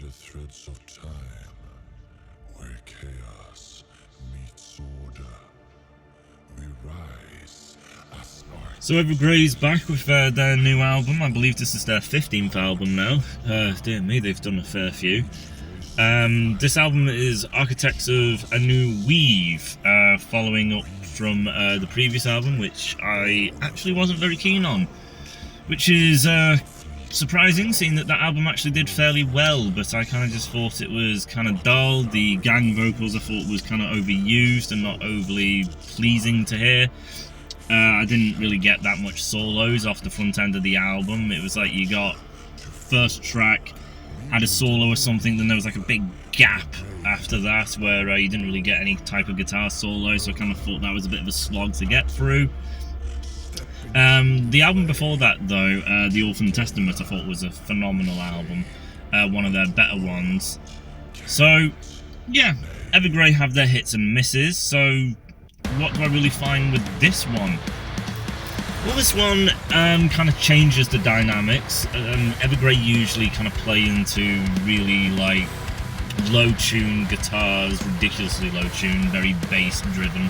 the threads of time, where chaos meets order, we rise as sparks. So Evergrey's back with their new album. I believe this is their 15th album now. Dear me, they've done a fair few. This album is Architects of a New Weave, following up from the previous album, which I actually wasn't very keen on. Which is surprising, seeing that album actually did fairly well, but I kind of just thought it was kind of dull. The gang vocals I thought was kind of overused and not overly pleasing to hear. I didn't really get that much solos off the front end of the album. It was like you got first track, had a solo or something, then there was like a big gap after that where you didn't really get any type of guitar solo, so I kind of thought that was a bit of a slog to get through. The album before that, though, The Orphan Testament, I thought was a phenomenal album, one of their better ones. So, yeah, Evergrey have their hits and misses, so what do I really find with this one? Well, this one kind of changes the dynamics. Evergrey usually kind of play into really, like, low-tuned guitars, ridiculously low-tuned, very bass-driven.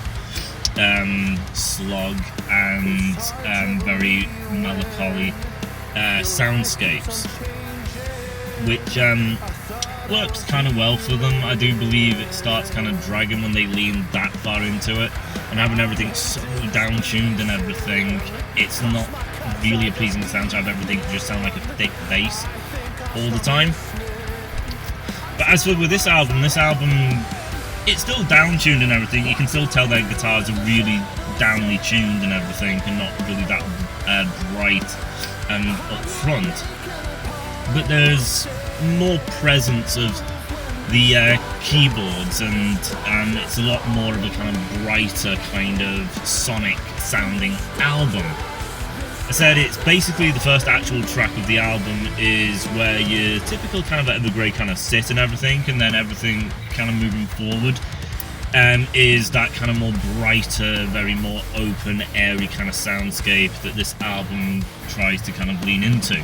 Slog and very melancholy soundscapes, which works kind of well for them. I do believe it starts kind of dragging when they lean that far into it, and having everything so down-tuned and everything, it's not really a pleasing sound to have everything just sound like a thick bass all the time. But as for with this album, it's still down-tuned and everything. You can still tell their guitars are really downly tuned and everything, and not really that bright and up front. But there's more presence of the keyboards, and it's a lot more of a kind of brighter, kind of sonic-sounding album. I said it's basically the first actual track of the album is where your typical kind of Evergrey kind of sit and everything, and then everything kind of moving forward is that kind of more brighter, very more open, airy kind of soundscape that this album tries to kind of lean into.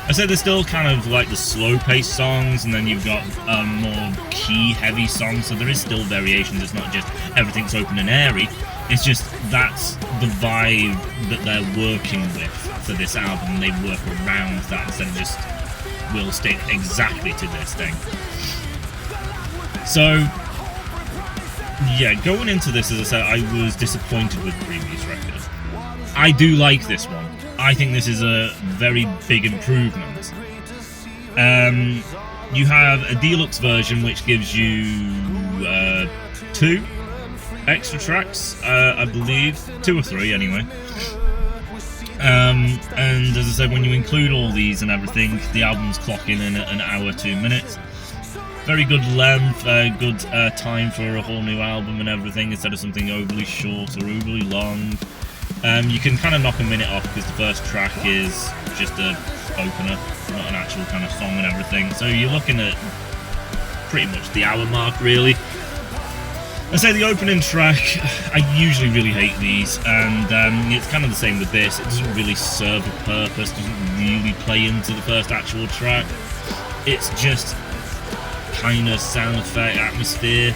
I said there's still kind of like the slow-paced songs, and then you've got more key-heavy songs, so there is still variations. It's not just everything's open and airy. It's just that's the vibe that they're working with for this album. They work around that instead of just will stick exactly to this thing. So, yeah, going into this, as I said, I was disappointed with the previous record. I do like this one. I think this is a very big improvement. You have a deluxe version which gives you 2 extra tracks, I believe, 2 or 3 anyway. And as I said, when you include all these and everything, the album's clocking in at 1 hour 2 minutes. Very good length, good time for a whole new album and everything, instead of something overly short or overly long. You can kind of knock a minute off because the first track is just a opener, not an actual kind of song and everything. So you're looking at pretty much the hour mark, really. I say the opening track, I usually really hate these, and it's kind of the same with this. It doesn't really serve a purpose, doesn't really play into the first actual track. It's just kind of sound effect, atmosphere,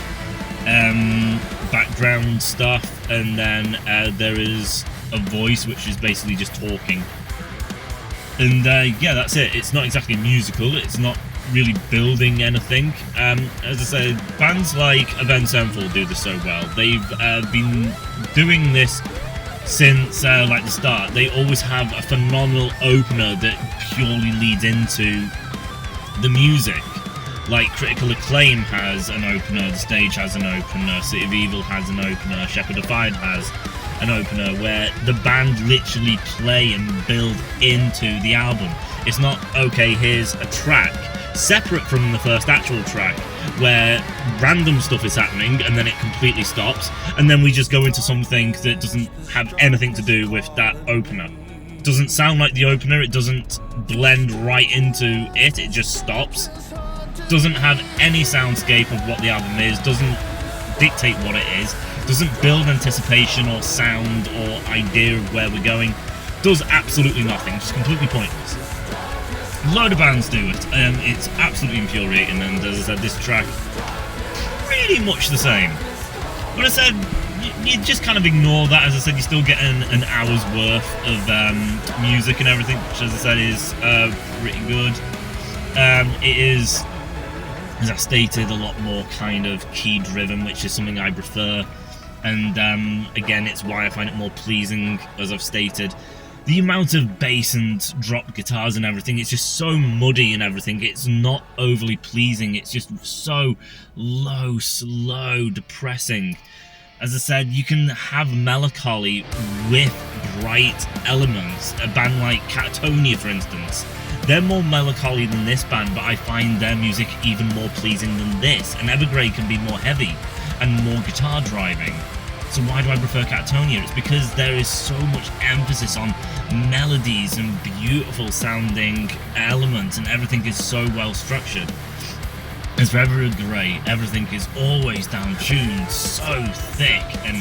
background stuff, and then there is a voice which is basically just talking. And yeah, that's it. It's not exactly musical, it's not really building anything. As I said, bands like Avenged Sevenfold do this so well. They've been doing this since like the start. They always have a phenomenal opener that purely leads into the music. Like Critical Acclaim has an opener, The Stage has an opener, City of Evil has an opener, Shepherd of Fire has an opener, where the band literally play and build into the album. It's not, okay, here's a track separate from the first actual track where random stuff is happening and then it completely stops, and then we just go into something that doesn't have anything to do with that opener. It doesn't sound like the opener, it doesn't blend right into it, it just stops. Doesn't have any soundscape of what the album is, doesn't dictate what it is, doesn't build anticipation or sound or idea of where we're going, does absolutely nothing, just completely pointless. Load of bands do it. It's absolutely infuriating, and as I said, this track pretty much the same. But I said, you just kind of ignore that. As I said, you still get an hour's worth of music and everything, which, as I said, is pretty good. It is, as I stated, a lot more kind of key driven, which is something I prefer. And again, it's why I find it more pleasing, as I've stated. The amount of bass and drop guitars and everything, it's just so muddy and everything. It's not overly pleasing. It's just so low, slow, depressing. As I said, you can have melancholy with bright elements. A band like Catatonia, for instance, they're more melancholy than this band, but I find their music even more pleasing than this. And Evergrey can be more heavy and more guitar driving. So why do I prefer Catatonia? It's because there is so much emphasis on melodies and beautiful sounding elements, and everything is so well structured. As for Evergrey, everything is always down-tuned, so thick and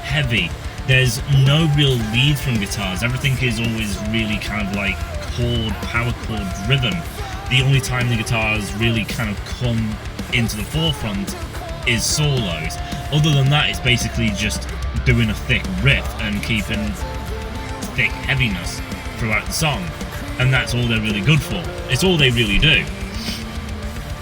heavy. There's no real lead from guitars. Everything is always really kind of like power chord driven. The only time the guitars really kind of come into the forefront is solos. Other than that, it's basically just doing a thick riff and keeping thick heaviness throughout the song, and that's all they're really good for. It's all they really do.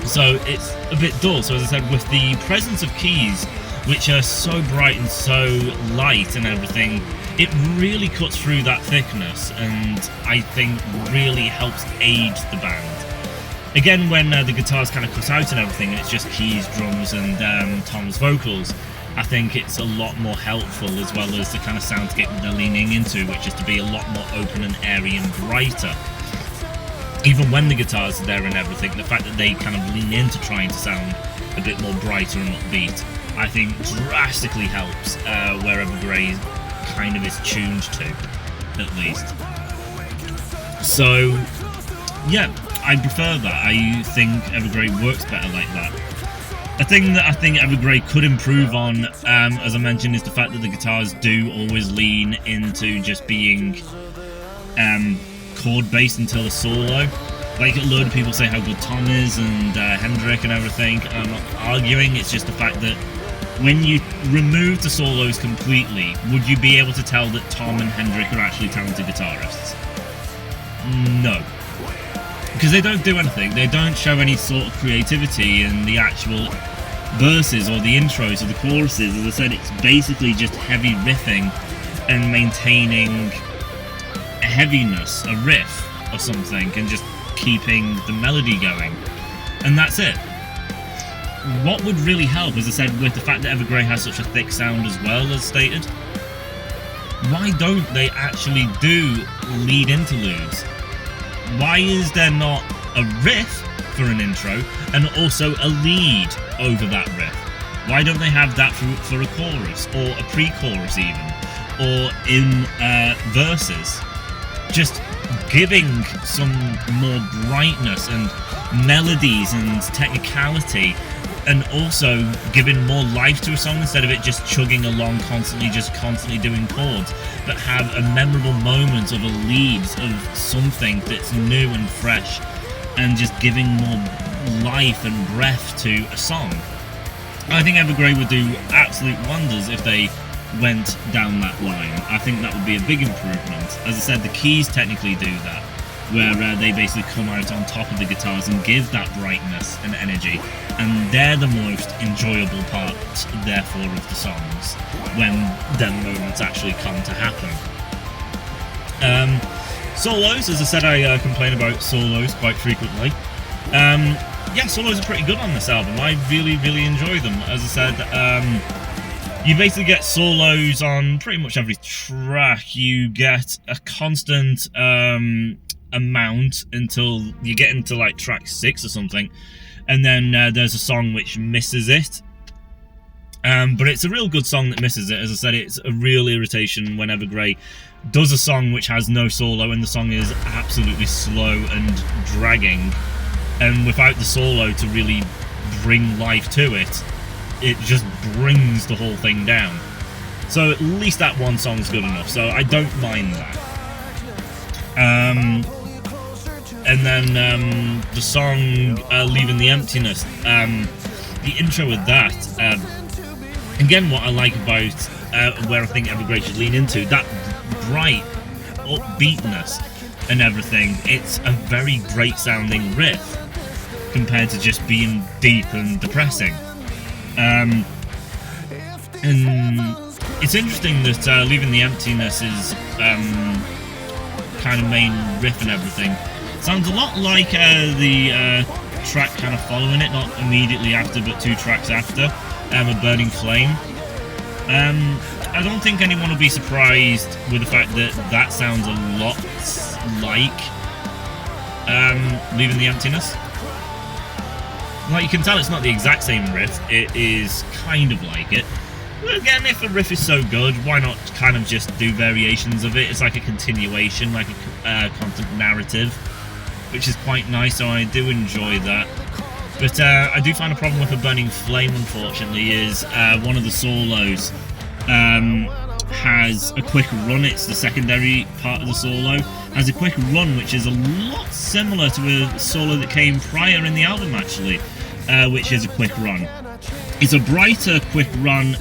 So it's a bit dull. So as I said, with the presence of keys, which are so bright and so light and everything, it really cuts through that thickness, and I think really helps aid the band. Again, when the guitars kind of cut out and everything, and it's just keys, drums, and Tom's vocals, I think it's a lot more helpful, as well as the kind of soundscape that they're leaning into, which is to be a lot more open and airy and brighter. Even when the guitars are there and everything, the fact that they kind of lean into trying to sound a bit more brighter and upbeat, I think drastically helps where Evergrey kind of is tuned to, at least. So, yeah, I prefer that. I think Evergrey works better like that. A thing that I think Evergrey could improve on, as I mentioned, is the fact that the guitars do always lean into just being chord-based until the solo. Like, a load of people say how good Tom is and Hendrik and everything. I'm not arguing, it's just the fact that when you remove the solos completely, would you be able to tell that Tom and Hendrik are actually talented guitarists? No. Because they don't do anything. They don't show any sort of creativity in the actual verses or the intros or the choruses. As I said, it's basically just heavy riffing and maintaining a heaviness, a riff or something, and just keeping the melody going. And that's it. What would really help, as I said, with the fact that Evergrey has such a thick sound as well, as stated, why don't they actually do lead interludes? Why is there not a riff for an intro and also a lead over that riff? Why don't they have that for a chorus, or a pre-chorus even, or in verses? Just giving some more brightness and melodies and technicality, and also giving more life to a song instead of it just chugging along constantly doing chords, but have a memorable moment of a lead of something that's new and fresh, and just giving more life and breath to a song. I think Evergrey would do absolute wonders if they went down that line. I think that would be a big improvement. As I said, the keys technically do that, where they basically come out on top of the guitars and give that brightness and energy, and they're the most enjoyable part, therefore, of the songs, when them moments actually come to happen. Solos, as I said, I complain about solos quite frequently. Yeah, solos are pretty good on this album. I really, really enjoy them. As I said, you basically get solos on pretty much every track. You get a constant amount until you get into like track 6 or something, and then there's a song which misses it. But it's a real good song that misses it. As I said, it's a real irritation when Evergrey does a song which has no solo and the song is absolutely slow and dragging, and without the solo to really bring life to it, it just brings the whole thing down. So at least that one song's good enough, so I don't mind that. And then the song Leaving the Emptiness, the intro with that, again, what I like about where I think Evergrey should lean into, that bright upbeatness and everything. It's a very great sounding riff compared to just being deep and depressing. And it's interesting that Leaving the Emptiness is kind of main riff and everything sounds a lot like the track kind of following it, not immediately after but 2 tracks after, A Burning Flame. I don't think anyone will be surprised with the fact that that sounds a lot like Leaving the Emptiness. Like, you can tell it's not the exact same riff, it is kind of like it. But again, if a riff is so good, why not kind of just do variations of it? It's like a continuation, like a constant narrative, which is quite nice, so I do enjoy that. But I do find a problem with A Burning Flame, unfortunately, is one of the solos has a quick run. It's the secondary part of the solo, has a quick run which is a lot similar to a solo that came prior in the album, actually, which is a quick run. It's a brighter quick run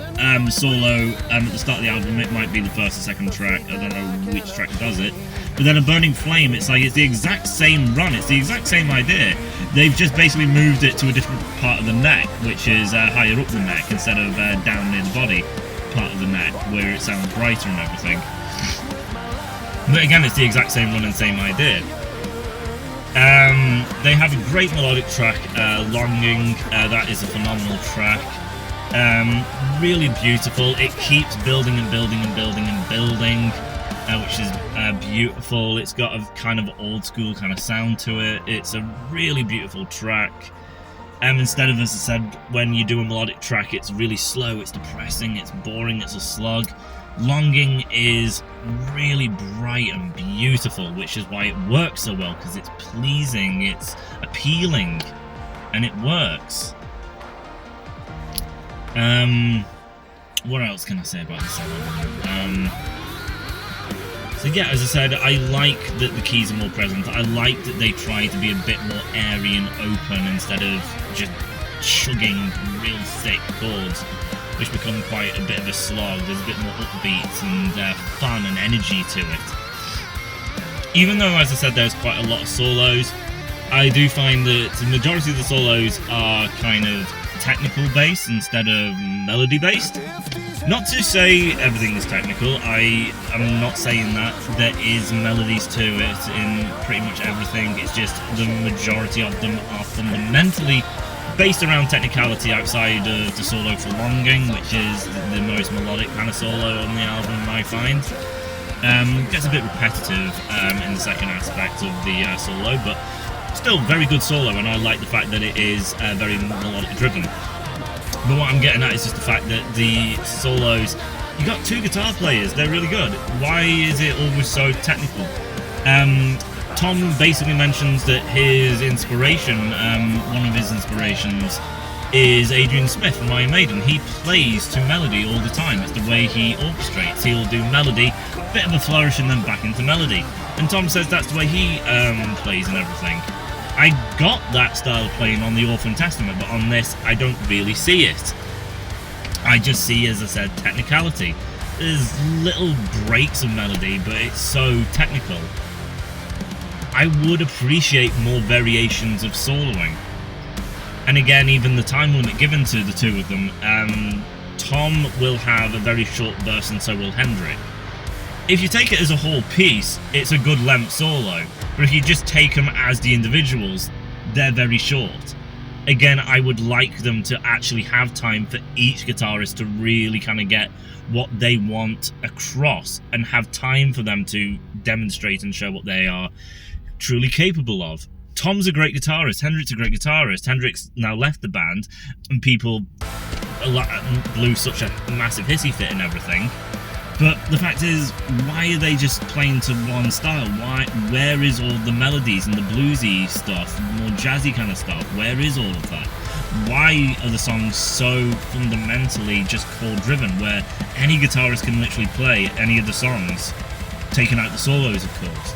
solo at the start of the album. It might be the first or second track, I don't know which track does it. But then A Burning Flame, it's like it's the exact same run, it's the exact same idea. They've just basically moved it to a different part of the neck, which is higher up the neck instead of down near the body part of the neck, where it sounds brighter and everything. But again, it's the exact same run and same idea. They have a great melodic track, Longing, that is a phenomenal track. Really beautiful, it keeps building and building and building and building, which is beautiful. It's got a kind of old school kind of sound to it. It's a really beautiful track. Instead of, as I said, when you do a melodic track, it's really slow, it's depressing, it's boring, it's a slog. Longing is really bright and beautiful, which is why it works so well, because it's pleasing, it's appealing, and it works. What else can I say about this album? So yeah, as I said, I like that the keys are more present. I like that they try to be a bit more airy and open instead of just chugging real thick chords, which become quite a bit of a slog. There's a bit more upbeat and fun and energy to it. Even though, as I said, there's quite a lot of solos, I do find that the majority of the solos are kind of technical based instead of melody based. Not to say everything is technical, I am not saying that. There is melodies to it in pretty much everything, it's just the majority of them are fundamentally based around technicality outside of the solo for Longing, which is the most melodic kind of solo on the album, I find. It gets a bit repetitive in the second aspect of the solo, but still very good solo, and I like the fact that it is very melodic driven. But what I'm getting at is just the fact that the solos, you got 2 guitar players, they're really good. Why is it always so technical? Tom basically mentions that his inspiration, one of his inspirations, is Adrian Smith from Iron Maiden. He plays to melody all the time. It's the way he orchestrates. He'll do melody, bit of a flourish, and then back into melody. And Tom says that's the way he plays and everything. I got that style of playing on the Orphan Testament, but on this, I don't really see it. I just see, as I said, technicality. There's little breaks of melody, but it's so technical. I would appreciate more variations of soloing. And again, even the time limit given to the 2 of them, Tom will have a very short burst and so will Hendrik. If you take it as a whole piece, it's a good length solo, but if you just take them as the individuals, they're very short. Again, I would like them to actually have time for each guitarist to really kind of get what they want across, and have time for them to demonstrate and show what they are truly capable of. Tom's a great guitarist, Hendrik's a great guitarist. Hendrik's now left the band, and people blew such a massive hissy fit and everything. But the fact is, why are they just playing to one style? Where is all the melodies and the bluesy stuff, more jazzy kind of stuff? Where is all of that? Why are the songs so fundamentally just chord driven, where any guitarist can literally play any of the songs, taking out the solos of course?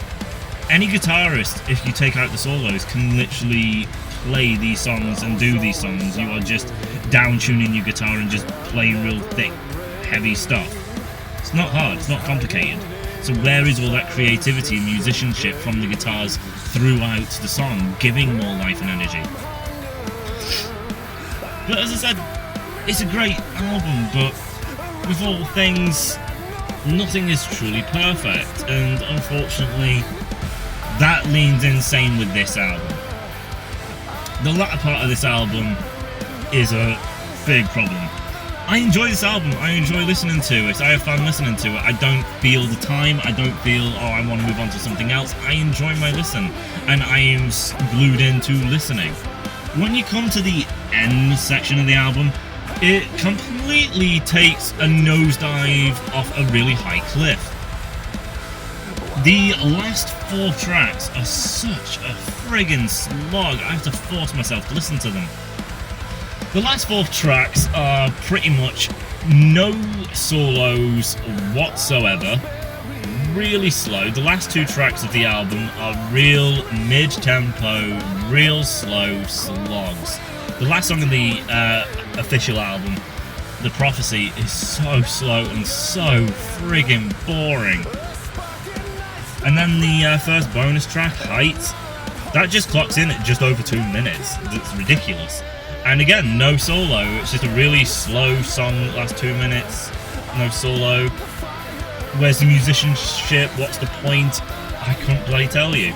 any guitarist, if you take out the solos, can literally play these songs and do these songs. You are just down tuning your guitar and just playing real thick, heavy stuff. It's not hard, it's not complicated. So where is all that creativity and musicianship from the guitars throughout the song, giving more life and energy? But as I said, it's a great album, but with all things, nothing is truly perfect, and unfortunately, that leans insane with this album. The latter part of this album is a big problem. I enjoy this album, I enjoy listening to it, I have fun listening to it. I don't feel the time, I don't feel, oh, I want to move on to something else. I enjoy my listen, and I am glued into listening. When you come to the end section of the album, it completely takes a nosedive off a really high cliff. The last 4 tracks are such a friggin' slog, I have to force myself to listen to them. The last 4 tracks are pretty much no solos whatsoever, really slow. The last 2 tracks of the album are real mid-tempo, real slow slogs. The last song of the official album, The Prophecy, is so slow and so friggin' boring. And then the first bonus track, Height, that just clocks in at just over 2 minutes. That's ridiculous. And again, no solo. It's just a really slow song that lasts 2 minutes. No solo. Where's the musicianship? What's the point? I couldn't bloody tell you.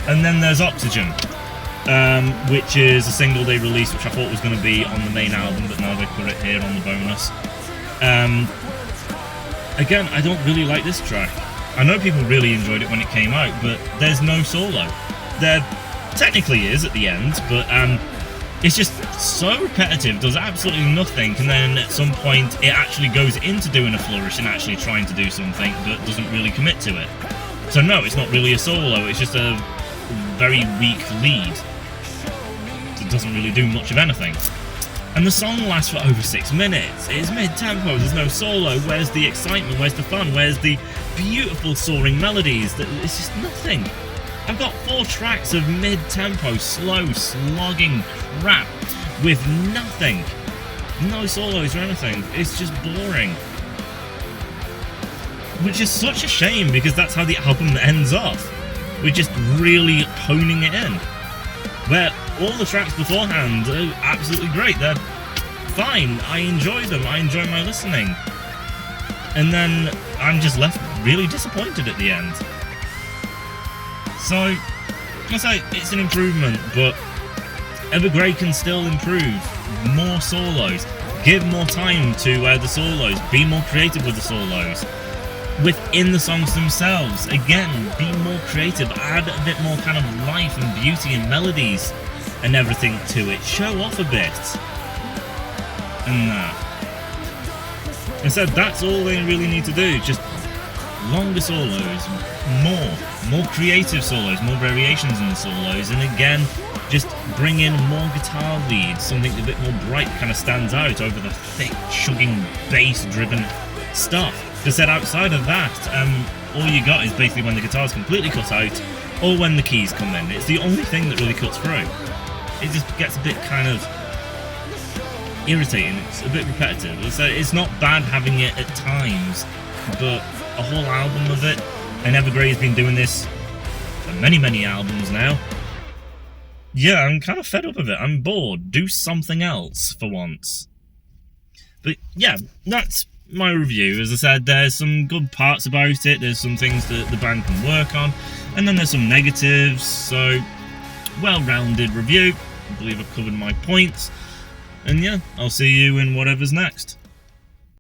And then there's Oxygen, which is a single they released, which I thought was going to be on the main album, but now they put it here on the bonus. Again, I don't really like this track. I know people really enjoyed it when it came out, but there's no solo. There technically is at the end, but it's just so repetitive, does absolutely nothing, and then at some point it actually goes into doing a flourish and actually trying to do something, but doesn't really commit to it. So no, it's not really a solo, it's just a very weak lead. It doesn't really do much of anything. And the song lasts for over 6 minutes. It is mid-tempo, there's no solo. Where's the excitement? Where's the fun? Where's the beautiful soaring melodies? It's just nothing. I've got 4 tracks of mid-tempo, slow, slogging crap with nothing. No solos or anything. It's just boring. Which is such a shame, because that's how the album ends off. We're just really honing it in. Where all the tracks beforehand are absolutely great. They're fine. I enjoy them. I enjoy my listening. And then I'm just left really disappointed at the end. So, I say it's an improvement, but Evergrey can still improve. More solos. Give more time to the solos. Be more creative with the solos. Within the songs themselves, again, be more creative. Add a bit more kind of life and beauty and melodies and everything to it. Show off a bit. And I said that's all they really need to do. Just longer solos, more creative solos, more variations in the solos, and again, just bring in more guitar leads, something a bit more bright that kind of stands out over the thick, chugging, bass-driven stuff. Because then outside of that, all you got is basically when the guitar's completely cut out, or when the keys come in. It's the only thing that really cuts through. It just gets a bit kind of irritating, it's a bit repetitive. So it's not bad having it at times, but a whole album of it, and Evergrey has been doing this for many, many albums now. Yeah, I'm kind of fed up of it. I'm bored. Do something else for once. But yeah, that's my review. As I said, there's some good parts about it, there's some things that the band can work on, and then there's some negatives, so well-rounded review. I believe I've covered my points, and yeah, I'll see you in whatever's next.